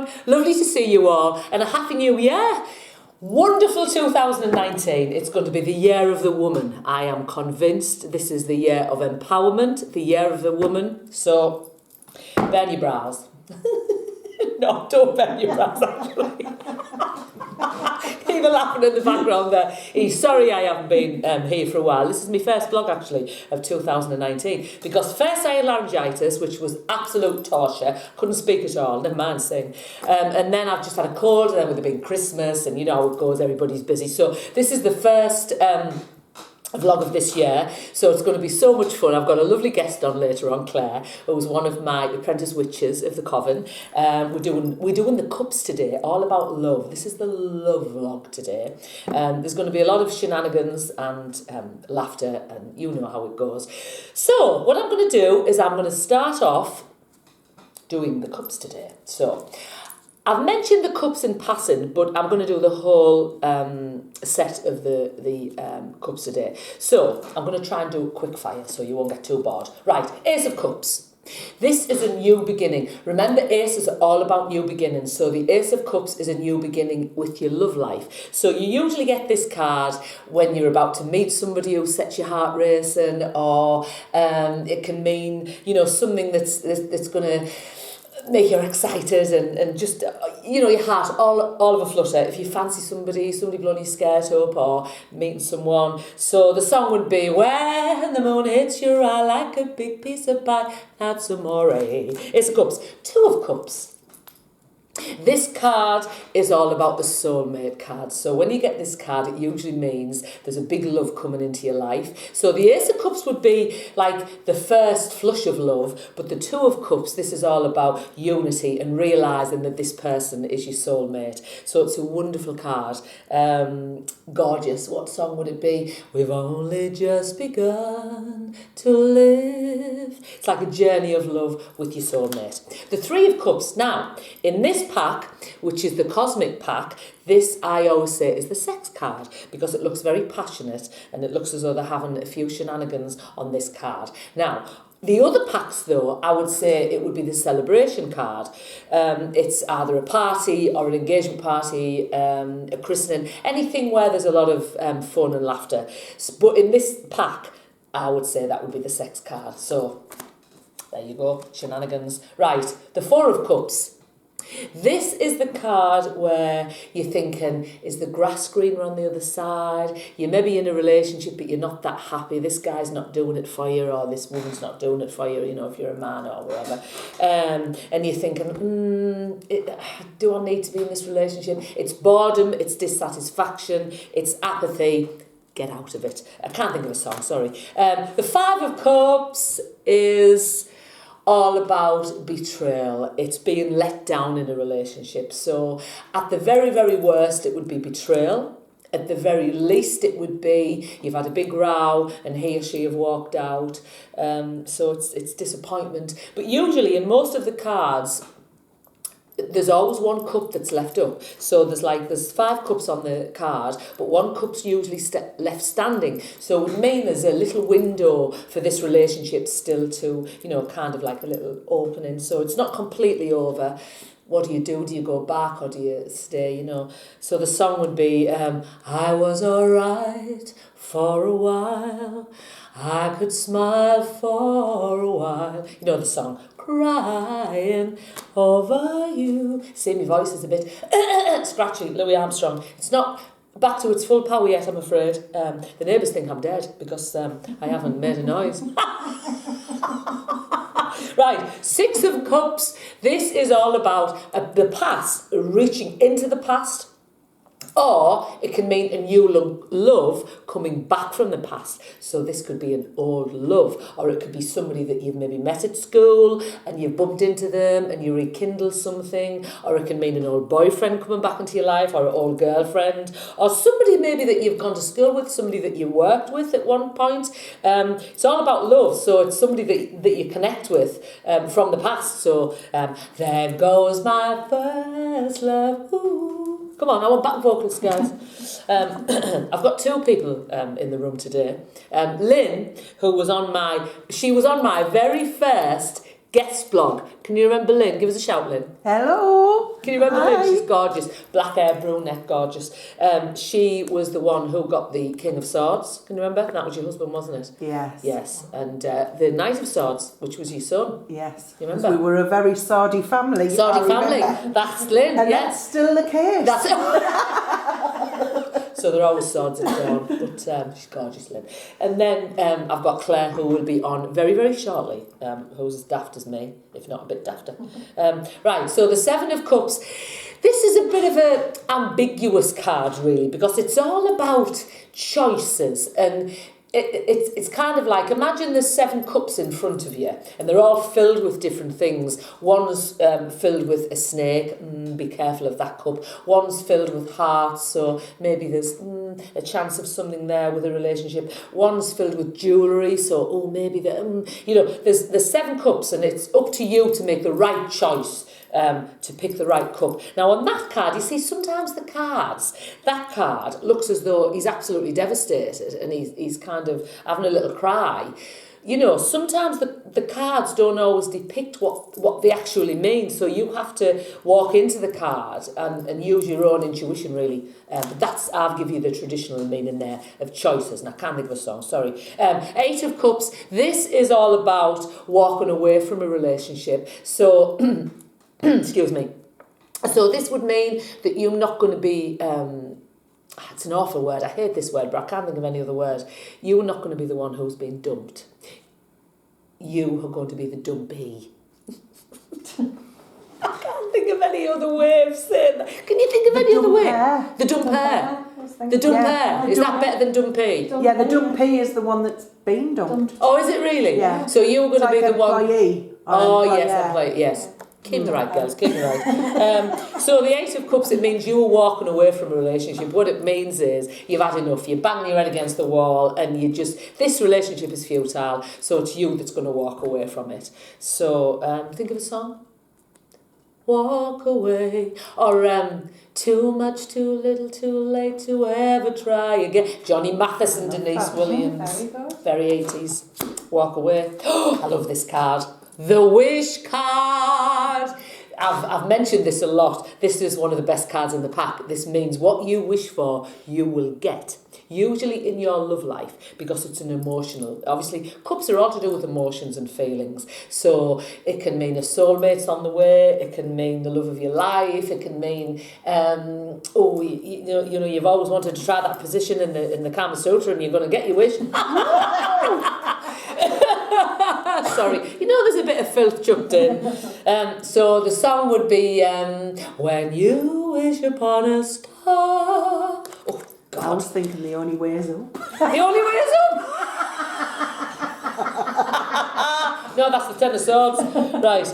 everyone. Lovely to see you all, and a happy new year. Wonderful 2019. It's going to be the year of the woman. I am convinced this is the year of empowerment, the year of the woman. So, bend your brows. No, don't bend your brows, actually. Even laughing in the background there. He's sorry I haven't been here for a while. This is my first vlog, actually, of 2019. Because first I had laryngitis, which was absolute torture. Couldn't speak at all, never mind sing. And then I've just had a cold, and then with it being Christmas, and you know how it goes, everybody's busy. So this is the first vlog of this year, so it's going to be so much fun. I've got a lovely guest on later on, Claire, who's one of my apprentice witches of the coven. We're doing the cups today, all about love. This is the love vlog today. There's going to be a lot of shenanigans and laughter, and you know how it goes. So what I'm going to do is I'm going to start off doing the cups today. So I've mentioned the cups in passing, but I'm going to do the whole set of the cups today. So I'm going to try and do a quick fire so you won't get too bored. Right, Ace of Cups. This is a new beginning. Remember, aces are all about new beginnings. So the Ace of Cups is a new beginning with your love life. So you usually get this card when you're about to meet somebody who sets your heart racing, or it can mean, you know, something that's going to make you excited and just, you know, your heart all of a flutter. If you fancy somebody blowing your skirt up or meeting someone. So the song would be, when the moon hits your eye like a big piece of pie, that's amore. Ace of Cups. Two of Cups. This card is all about the soulmate card. So when you get this card, it usually means there's a big love coming into your life. So the Ace of Cups would be like the first flush of love, but the Two of Cups, this is all about unity and realising that this person is your soulmate. So it's a wonderful card. Gorgeous. What song would it be? We've only just begun to live. It's like a journey of love with your soulmate. The Three of Cups. Now, in this pack, which is the cosmic pack, this I always say is the sex card, because it looks very passionate and it looks as though they're having a few shenanigans on this card. Now, the other packs, though, I would say it would be the celebration card. It's either a party or an engagement party, a christening, anything where there's a lot of fun and laughter. But in this pack, I would say that would be the sex card. So there you go, shenanigans. Right, the Four of Cups. This is the card where you're thinking, is the grass greener on the other side? You're maybe in a relationship, but you're not that happy. This guy's not doing it for you, or this woman's not doing it for you, you know, if you're a man or whatever. And you're thinking, do I need to be in this relationship? It's boredom, it's dissatisfaction, it's apathy. Get out of it. I can't think of a song, sorry. The Five of Cups is all about betrayal. It's being let down in a relationship. So at the very, very worst, it would be betrayal. At the very least, it would be you've had a big row and he or she have walked out. So it's disappointment. But usually in most of the cards, there's always one cup that's left up. So there's 5 cups on the card, but one cup's usually left standing. So it would mean there's a little window for this relationship still to, you know, kind of like a little opening. So it's not completely over. What do you do? Do you go back or do you stay, you know? So the song would be, I was alright for a while. I could smile for a while. You know the song. Crying over you. See, my voice is a bit scratchy, Louis Armstrong. It's not back to its full power yet, I'm afraid. The neighbours think I'm dead because I haven't made a noise. Right, Six of Cups. This is all about the past, reaching into the past. Or it can mean a new love coming back from the past. So this could be an old love, or it could be somebody that you've maybe met at school and you've bumped into them and you rekindle something, or it can mean an old boyfriend coming back into your life, or an old girlfriend, or somebody maybe that you've gone to school with, somebody that you worked with at one point. It's all about love, so it's somebody that you connect with from the past. So there goes my first love. Ooh. Come on, I want back vocals, guys. I've got 2 people in the room today. Lynn, she was on my very first Guest blog. Can you remember Lynn? Give us a shout, Lynn. Hello. Can you remember Hi. Lynn? She's gorgeous. Black hair, brunette, gorgeous. She was the one who got the King of Swords. Can you remember? That was your husband, wasn't it? Yes. Yes. And the Knight of Swords, which was your son. Yes. You remember? We were a very swordy family. Swordy family. That's Lynn, And yes. that's still the case. So they're always swords at dawn, but she's gorgeous, Lynn. And then I've got Claire, who will be on very, very shortly, who's as daft as me, if not a bit dafter. Right, so the Seven of Cups. This is a bit of an ambiguous card, really, because it's all about choices, and it's kind of like, imagine there's 7 cups in front of you and they're all filled with different things. One's filled with a snake, be careful of that cup. One's filled with hearts, so maybe there's a chance of something there with a relationship. One's filled with jewellery, so maybe there's 7 cups, and it's up to you to make the right choice. To pick the right cup. Now on that card, you see, sometimes that card looks as though he's absolutely devastated and he's kind of having a little cry. You know, sometimes the cards don't always depict what they actually mean, so you have to walk into the card and use your own intuition, really. But I'll give you the traditional meaning there of choices, and I can't think of a song, sorry. 8 of Cups, this is all about walking away from a relationship. So... excuse me. So this would mean that you're not going to be, it's an awful word, I hate this word, but I can't think of any other word. You're not going to be the one who's been dumped. You are going to be the dumpee. I can't think of any other way of saying that. Can you think of any other way? The dumper. The dumper. Is that better than dumpee? Yeah, the dumpee is the one that's been dumped. Oh, is it really? Yeah. So you're going to be the one... Employee. Oh, yes, employee, yes. Keep me right, girls, keep me right. So the 8 of Cups, it means you are walking away from a relationship. What it means is you've had enough. You're banging your head against the wall and this relationship is futile, so it's you that's going to walk away from it. So think of a song. Walk away. Or too much, too little, too late to ever try again. Johnny Mathis and Denise Williams. Very 80s. Walk away. Oh, I love this card. The wish card. I've mentioned this a lot. This is one of the best cards in the pack. This means what you wish for, you will get. Usually in your love life, because it's an emotional. Obviously, cups are all to do with emotions and feelings. So it can mean a soulmate's on the way. It can mean the love of your life. It can mean, you've always wanted to try that position in the Kama Sutra, and you're going to get your wish. Sorry, there's a bit of filth chucked in. So the song would be When You Wish Upon a Star. Oh, God. I was thinking The Only Way Is Up. The Only Way Is Up? No, that's the 10 of Swords. Right.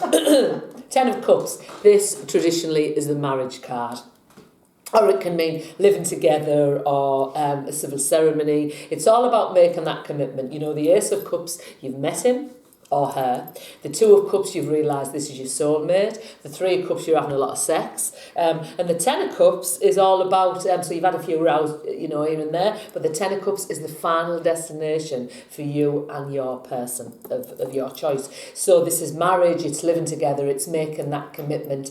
10 of Cups. This traditionally is the marriage card. Or it can mean living together or a civil ceremony. It's all about making that commitment. The Ace of Cups, you've met him or her. The 2 of Cups, you've realised this is your soulmate. The 3 of Cups, you're having a lot of sex. And the 10 of Cups is all about, so you've had a few rows, here and there, but the 10 of Cups is the final destination for you and your person of your choice. So this is marriage, it's living together, it's making that commitment.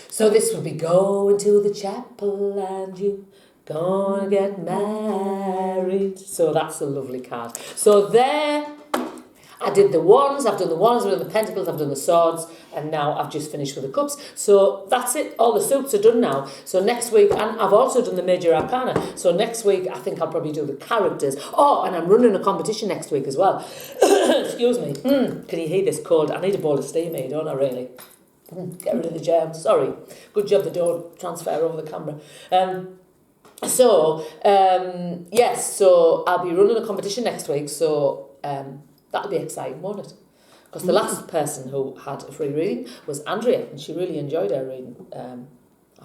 So this would be going to the chapel and you gonna get married. So that's a lovely card. So there, I did the wands, I've done the wands, I've done the pentacles, I've done the swords, and now I've just finished with the cups. So that's it, all the suits are done now. So next week, and I've also done the major arcana. So next week, I think I'll probably do the characters. Oh, and I'm running a competition next week as well. Excuse me. Can you hear this cold? I need a bowl of steam here, don't I, really? Get rid of the germs. Sorry. Good job they don't transfer over the camera. Yes, so I'll be running a competition next week, so that'll be exciting, won't it? Because the last person who had a free reading was Andrea, and she really enjoyed her reading. I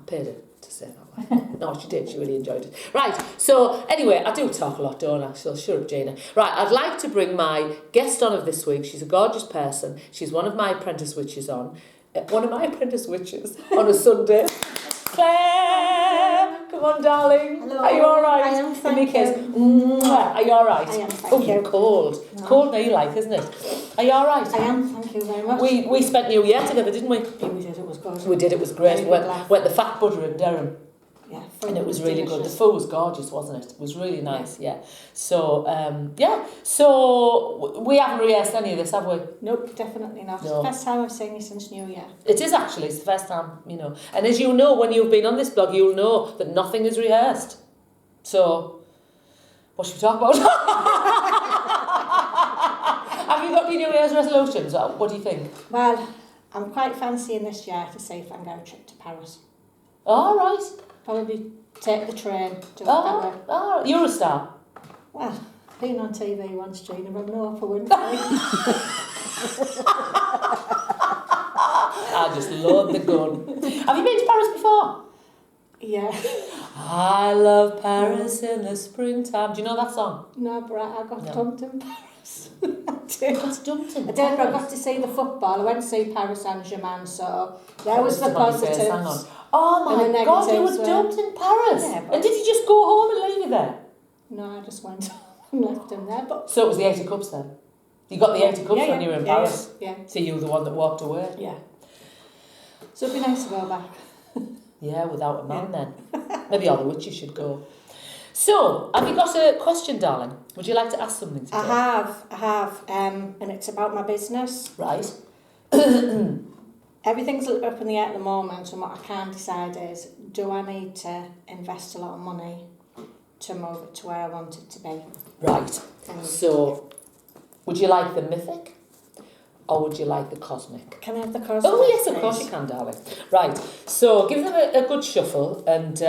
paid her to say that way. No, she did. She really enjoyed it. Right, so anyway, I do talk a lot, don't I? So shut up, Gina. Right, I'd like to bring my guest on of this week. She's a gorgeous person. She's one of my apprentice witches on. One of my apprentice witches on a Sunday. Claire! Come on, darling. Hello. Are you all right? I am, thank you. Are you all right? I am, thank Oh, you. you're cold. It's cold now, you like, isn't it? Are you all right? I am, thank you very much. We spent New Year together, didn't we? Yeah, we did, it was good. We did, it was great. Very We good laugh. went the Fat Butter in Durham. Yeah, And it was really good. The delicious. food was gorgeous, wasn't it? It was really nice, yeah. So, So, we haven't rehearsed any of this, have we? Nope, definitely not. No. First time I've seen you since New Year. It is actually, it's the first time, you know. And as you know, when you've been on this blog, you'll know that nothing is rehearsed. So, what should we talk about? Have you got any New Year's resolutions? What do you think? Well, I'm quite fancying this year to see if I can go a trip to Paris. All right. Probably take the train, do it that way. Oh, you're a star. Well, been on TV once, Gina, but no for Winfrey. I just load the gun. Have you been to Paris before? Yeah. I love Paris in the springtime. Do you know that song? No, but I got No. dumped in Paris. I What's dumped in did, but I Paris? got to see the football. I went to see Paris Saint-Germain, so there was the Disappointing face, positives. hang on. Oh And my the God, you were negatives were- dumped in Paris. Yeah, but- And did you just go home and leave it there? No, I just went and left him there. But So it was the 80 Cups then? You got the 80 Cups when you were in yeah, Paris? Yeah, So you were the one that walked away? yeah. So it'd be nice to go back. Yeah, without a man then. Maybe all the witches should go. So, have you got a question, darling? Would you like to ask something today? I have, and it's about my business. Right. Everything's up in the air at the moment, and what I can't decide is, do I need to invest a lot of money to move it to where I want it to be? Right. And So, would you like the mythic or would you like the cosmic? can I have the cosmic? Oh, yes, of please? course you can, darling. Right, so give them a good shuffle and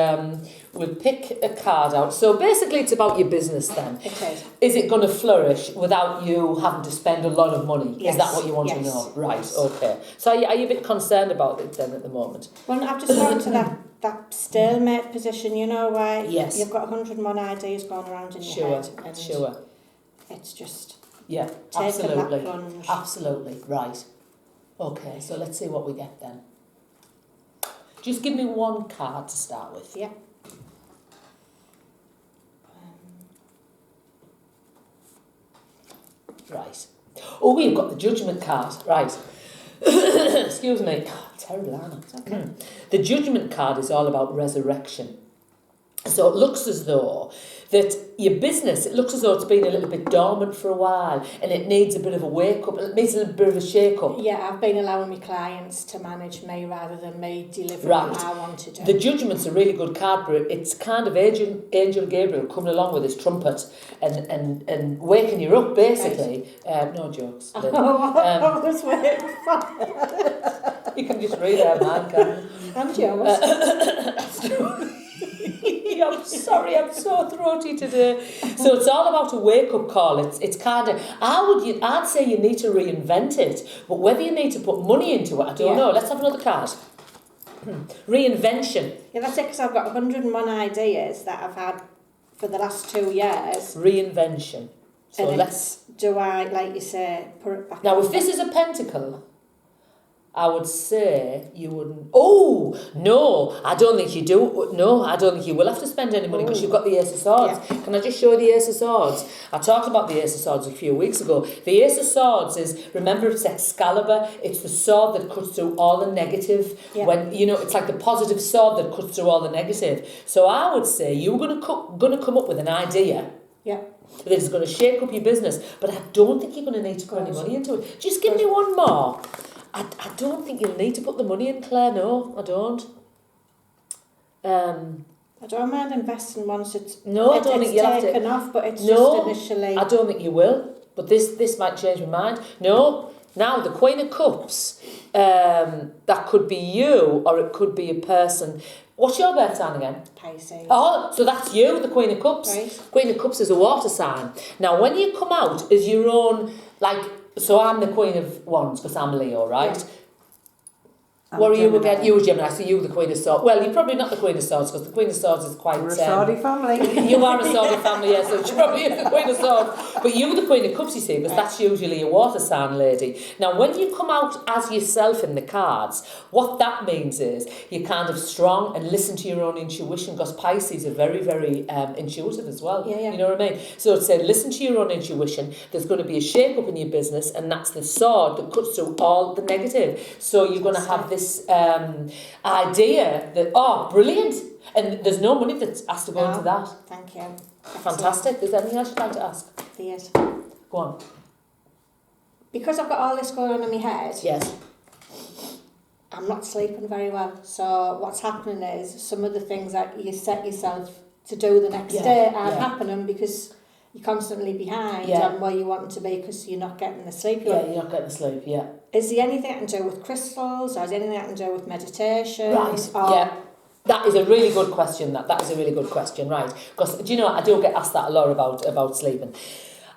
we'll pick a card out. So basically it's about your business then. It is. Is it going to flourish without you having to spend a lot of money? Yes, Is that what you want to yes, know? Right, yes. okay. So are you a bit concerned about it then at the moment? Well, I've just got to that stalemate position, you know, where Yes. you've got 101 ideas going around in your Sure, head. And sure. it's just Yeah, taking absolutely. that plunge. Absolutely, right. Okay, so let's see what we get then. Just give me one card to start with. Yeah. Right. Oh, we've got the judgment card. Right. Excuse me. Terrible, aren't it? Okay. The judgment card is all about resurrection. So it looks as though that your business, it looks as though it's been a little bit dormant for a while and it needs a bit of a wake-up, it needs a little bit of a shake-up. Yeah, I've been allowing my clients to manage me rather than me delivering Right. what I want to do. The judgment's a really good card, but it's kind of Angel Gabriel coming along with his trumpet and waking you up, basically. No jokes. Lynn. I was waiting for You can just read our mind, can't you? I'm jealous. I'm sorry, I'm so throaty today. So it's all about a wake-up call. It's kind of, I'd say you need to reinvent it, but whether you need to put money into it, I don't know. Let's have another card. Reinvention. Yeah, that's it, because I've got 101 ideas that I've had for the last 2 years. Reinvention. So And let's... Do I, like you say, put it back Now, on? if this is a pentacle, I would say you wouldn't... Oh, no, I don't think you do. No, I don't think you will have to spend any money because you've got the Ace of Swords. Yeah. Can I just show you the Ace of Swords? I talked about the Ace of Swords a few weeks ago. The Ace of Swords is, remember, it's Excalibur. It's the sword that cuts through all the negative. Yeah. When, you know, it's like the positive sword that cuts through all the negative. So I would say you're going to come up with an idea Yeah. that is going to shake up your business, but I don't think you're going to need to put any money into it. Just give me one more. I don't think you'll need to put the money in, Claire. No, I don't. I don't mind investing once it's No, I don't think you'll have to. taken off, but it's No, just initially. I don't think you will. But this might change my mind. No, now the Queen of Cups. That could be you, or it could be a person. What's your birth sign again? Pisces. Oh, so that's you, the Queen of Cups. Right. Queen of Cups is a water sign. Now, when you come out as your own, like, so I'm the Queen of Wands because I'm Leo, right? Yeah. What are you again? You were Gemini, so you the Queen of Swords. Well, you're probably not the Queen of Swords, because the Queen of Swords is quite... We're a Saudi family. You are a Saudi family, yes, so she probably is the Queen of Swords. But you're the Queen of Cups, you see, because that's usually a water sign lady. Now, when you come out as yourself in the cards, what that means is you're kind of strong and listen to your own intuition, because Pisces are very, very intuitive as well. Yeah. You know what I mean? So it said, listen to your own intuition. There's going to be a shake-up in your business, and that's the sword that cuts through all the negative. So you're going to have this idea that, oh, brilliant, and there's no money that has to go into that. Thank you. Fantastic. Is there anything else you'd like to ask? Yes. Go on. Because I've got all this going on in my head, Yes. I'm not sleeping very well. So what's happening is some of the things that you set yourself to do the next day aren't happening because you're constantly behind on where you want to be because you're not getting the sleep. You're not getting the sleep, Is there anything I can do with crystals, or is there anything I can do with meditation? Right, That is a really good question, that is a really good question, right. Because, do you know, I do get asked that a lot about sleeping.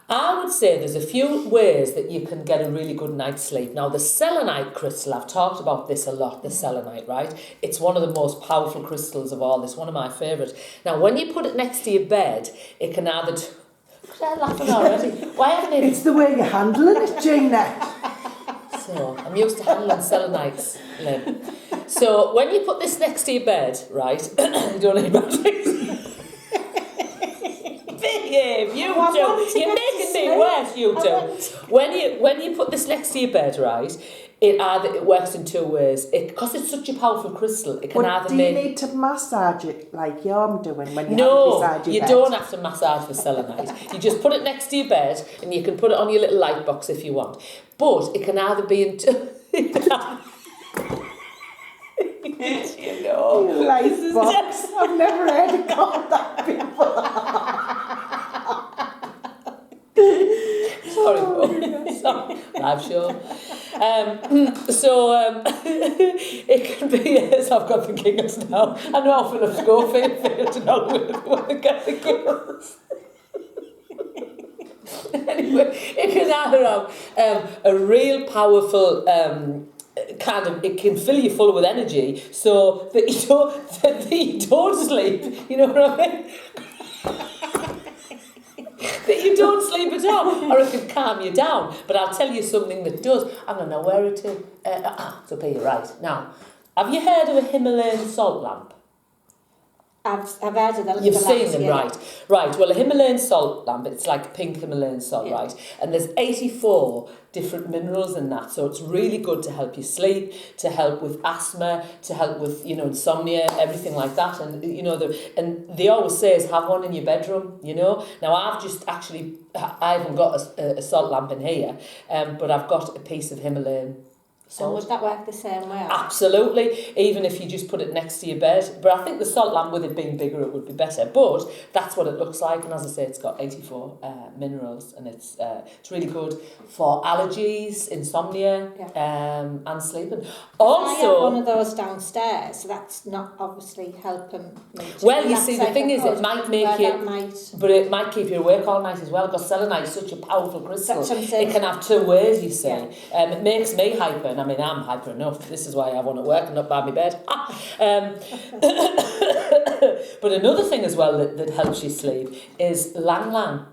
I would say there's a few ways that you can get a really good night's sleep. Now, the Selenite crystal, I've talked about this a lot, the Selenite, right? It's one of the most powerful crystals of all. It's one of my favourites. Now, when you put it next to your bed, it can either... I'm laughing already. Why haven't it... It's the way you're handling it, Gina. So, I'm used to handling selenites, Lynn. So, when you put this next to your bed, right, you don't need batteries. Behave, you two. You're making me worse, you two. When you put this next to your bed, right, it works in two ways. Because it's such a powerful crystal, it can either do you need to massage it like you're doing when you have it beside your bed? No, you don't have to massage the selenite. You just put it next to your bed, and you can put it on your little light box if you want. But it can either be in two... You know. Light box. I've never heard it called that before. Sorry, live show. It can be, as I've got the giggles now. I know how Philip Schofield failed to know when they get the giggles. Anyway, it can either have a real powerful kind of, it can fill you full with energy so that you don't sleep. You know what I mean? That you don't sleep at all, or it can calm you down. But I'll tell you something that does. I'm going to wear it to. It's up here, right now. Have you heard of a Himalayan salt lamp? I've heard of them. You've seen them, right? Right. Well, a Himalayan salt lamp, it's like a pink Himalayan salt, right? And there's 84 different minerals in that, so it's really good to help you sleep, to help with asthma, to help with insomnia, everything like that. And and they always say is have one in your bedroom. Now I haven't got a salt lamp in here, but I've got a piece of Himalayan. And would that work the same way? Absolutely, even if you just put it next to your bed. But I think the salt lamp, with it being bigger, it would be better. But that's what it looks like, and as I say, it's got 84 minerals, and it's really good for allergies, insomnia, and sleeping. Also, I have one of those downstairs, so that's not obviously helping me. Well, you see, the thing is, it might make you, but it might keep you awake all night as well, because selenite is such a powerful crystal. It can have two ways, you see. It makes me hyper. I mean, I'm hyper enough. This is why I want to work and not by my bed. But another thing as well that helps you sleep is lang lang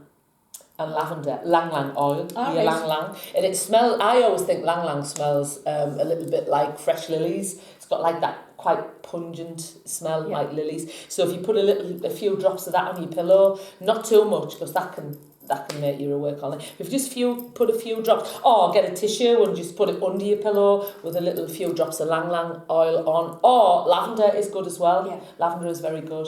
and lavender. Lang lang oil, your lang lang. And it smells, I always think lang lang smells a little bit like fresh lilies. It's got like that quite pungent smell like lilies. So if you put a few drops of that on your pillow, not too much, because that can make you awake all night. If you just put a few drops, or get a tissue and just put it under your pillow with a few drops of lang lang oil on, or lavender is good as well. Yeah. Lavender is very good.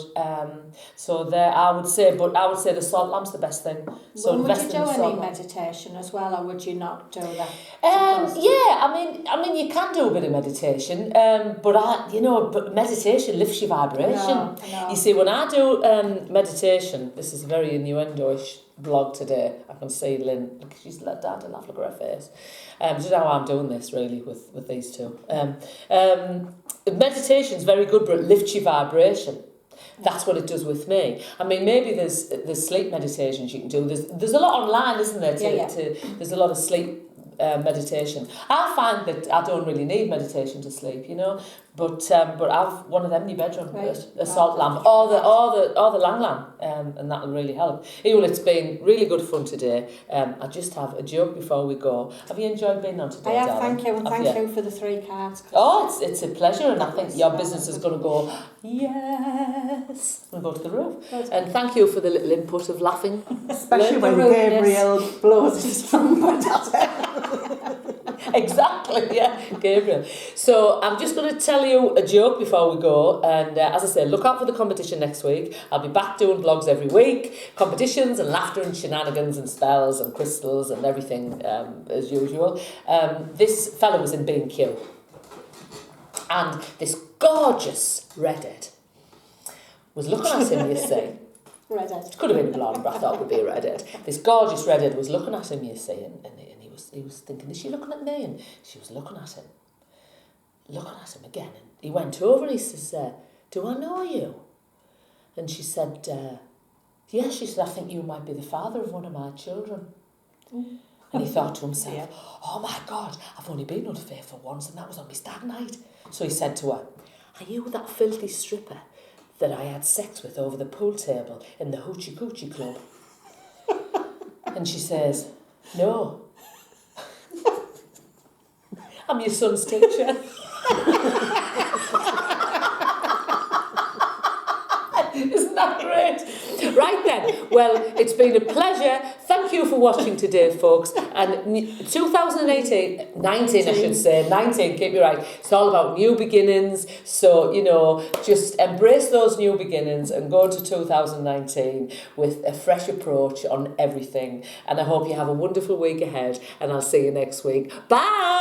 So there, I would say the salt lamp's the best thing. So would you do any meditation as well, or would you not do that? I mean, you can do a bit of meditation, but meditation lifts your vibration. I know. You see, when I do meditation, this is very innuendo-ish blog today. I can see Lynn, she's let down to laugh, look at her face. Do you know how I'm doing this really with these two? Meditation's very good, but it lifts your vibration. That's what it does with me. I mean, maybe there's sleep meditations you can do. There's a lot online, isn't there? There's a lot of sleep meditation. I find that I don't really need meditation to sleep, you know, but I've one of them in your bedroom, a salt lamp, or the lang lang, and that will really help. Well, it's been really good fun today. I just have a joke before we go. Have you enjoyed being on today, I have, darling? thank you, and thank you for the 3 cards. Oh, it's a pleasure, and I think your business is going to go, yes, we'll go to the roof. Good. And thank you for the little input of laughing. Especially when Gabriel blows his trumpet at it. Exactly, yeah, Gabriel. So I'm just going to tell you a joke before we go, and as I say, look out for the competition next week. I'll be back doing vlogs every week, competitions and laughter and shenanigans and spells and crystals and everything as usual. This fellow was in B&Q, and this gorgeous redhead was looking at him, you see. Redhead. Could have been a blonde, but I thought it would be a redhead. This gorgeous redhead was looking at him, you see, and he was thinking, is she looking at me? And she was looking at him again. And he went over and he says, do I know you? And she said, yes. She said, I think you might be the father of one of my children. Mm. And he thought to himself, oh my God, I've only been unfaithful once, and that was on my stag night. So he said to her, are you that filthy stripper that I had sex with over the pool table in the Hoochie Coochie Club? And she says, no. I'm your son's teacher. Isn't that great? Right then, well, it's been a pleasure. Thank you for watching today, folks. And 19, I should say, 19, keep me right. It's all about new beginnings. So, you know, just embrace those new beginnings and go into 2019 with a fresh approach on everything. And I hope you have a wonderful week ahead, and I'll see you next week. Bye!